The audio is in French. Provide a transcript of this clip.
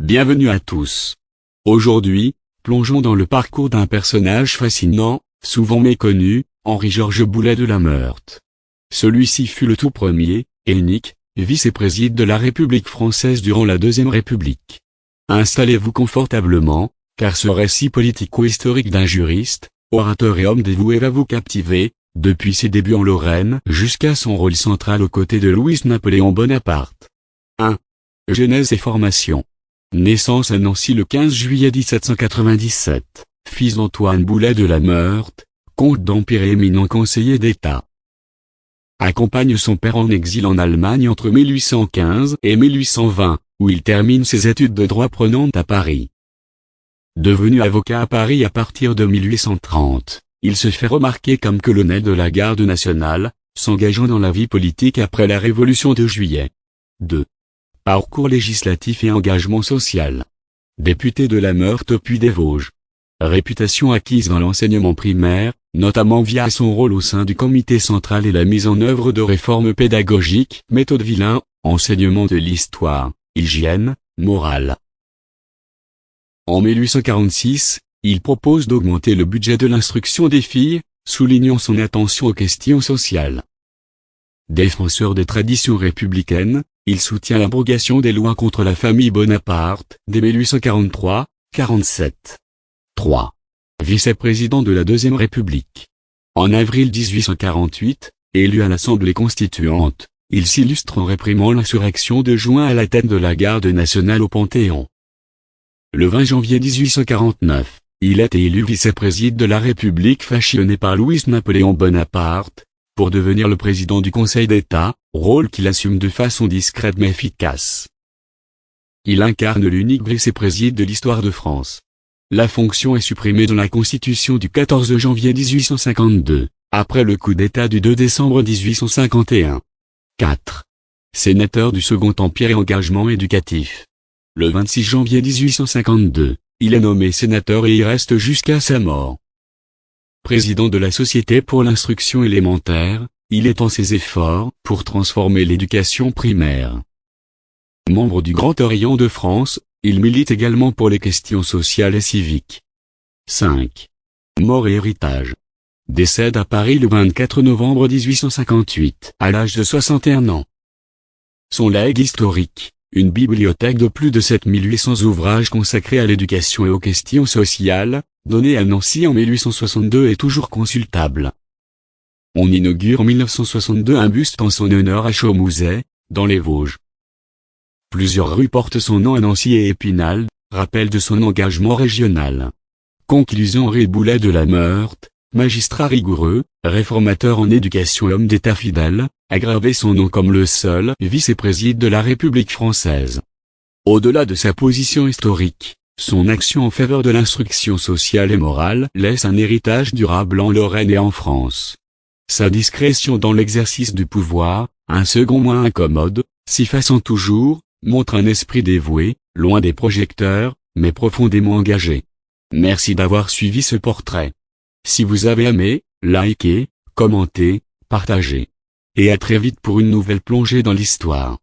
Bienvenue à tous. Aujourd'hui, plongeons dans le parcours d'un personnage fascinant, souvent méconnu, Henri-Georges Boulet de la Meurthe. Celui-ci fut le tout premier, et unique, vice-président de la République française durant la Deuxième République. Installez-vous confortablement, car ce récit politico-historique d'un juriste, orateur et homme dévoué va vous captiver, depuis ses débuts en Lorraine jusqu'à son rôle central aux côtés de Louis-Napoléon Bonaparte. 1. Genèse et formation. Naissance à Nancy le 15 juillet 1797, fils d'Antoine Boulet de la Meurthe, comte d'Empire et éminent conseiller d'État. Accompagne son père en exil en Allemagne entre 1815 et 1820, où il termine ses études de droit prenant à Paris. Devenu avocat à Paris à partir de 1830, il se fait remarquer comme colonel de la Garde nationale, s'engageant dans la vie politique après la Révolution de Juillet. 2. Parcours législatif et engagement social. Député de la Meurthe puis des Vosges. Réputation acquise dans l'enseignement primaire, notamment via son rôle au sein du comité central et la mise en œuvre de réformes pédagogiques, méthode Villain, enseignement de l'histoire, hygiène, morale. En 1846, il propose d'augmenter le budget de l'instruction des filles, soulignant son attention aux questions sociales. Défenseur des traditions républicaines, il soutient l'abrogation des lois contre la famille Bonaparte, dès 1843-47. 3. Vice-président de la Deuxième République. En avril 1848, élu à l'Assemblée constituante, il s'illustre en réprimant l'insurrection de juin à la tête de la Garde nationale au Panthéon. Le 20 janvier 1849, il est élu vice-président de la République fascionné par Louis-Napoléon Bonaparte, pour devenir le président du Conseil d'État, rôle qu'il assume de façon discrète mais efficace. Il incarne l'unique vice-président de l'histoire de France. La fonction est supprimée dans la Constitution du 14 janvier 1852, après le coup d'État du 2 décembre 1851. 4. Sénateur du Second Empire et engagement éducatif. Le 26 janvier 1852, il est nommé sénateur et y reste jusqu'à sa mort. Président de la Société pour l'instruction élémentaire, il étend ses efforts pour transformer l'éducation primaire. Membre du Grand Orient de France, il milite également pour les questions sociales et civiques. 5. Mort et héritage. Décède à Paris le 24 novembre 1858, à l'âge de 61 ans. Son legs historique, une bibliothèque de plus de 7800 ouvrages consacrés à l'éducation et aux questions sociales, donnée à Nancy en 1862 est toujours consultable. On inaugure en 1962 un buste en son honneur à Chaumouzet, dans les Vosges. Plusieurs rues portent son nom à Nancy et Épinal, rappel de son engagement régional. Conclusion. Henri Boulet de la Meurthe, magistrat rigoureux, réformateur en éducation et homme d'État fidèle, a gravé son nom comme le seul vice-président de la République française. Au-delà de sa position historique, son action en faveur de l'instruction sociale et morale laisse un héritage durable en Lorraine et en France. Sa discrétion dans l'exercice du pouvoir, un second moins incommode, s'y faisant toujours, montre un esprit dévoué, loin des projecteurs, mais profondément engagé. Merci d'avoir suivi ce portrait. Si vous avez aimé, likez, commentez, partagez. Et à très vite pour une nouvelle plongée dans l'histoire.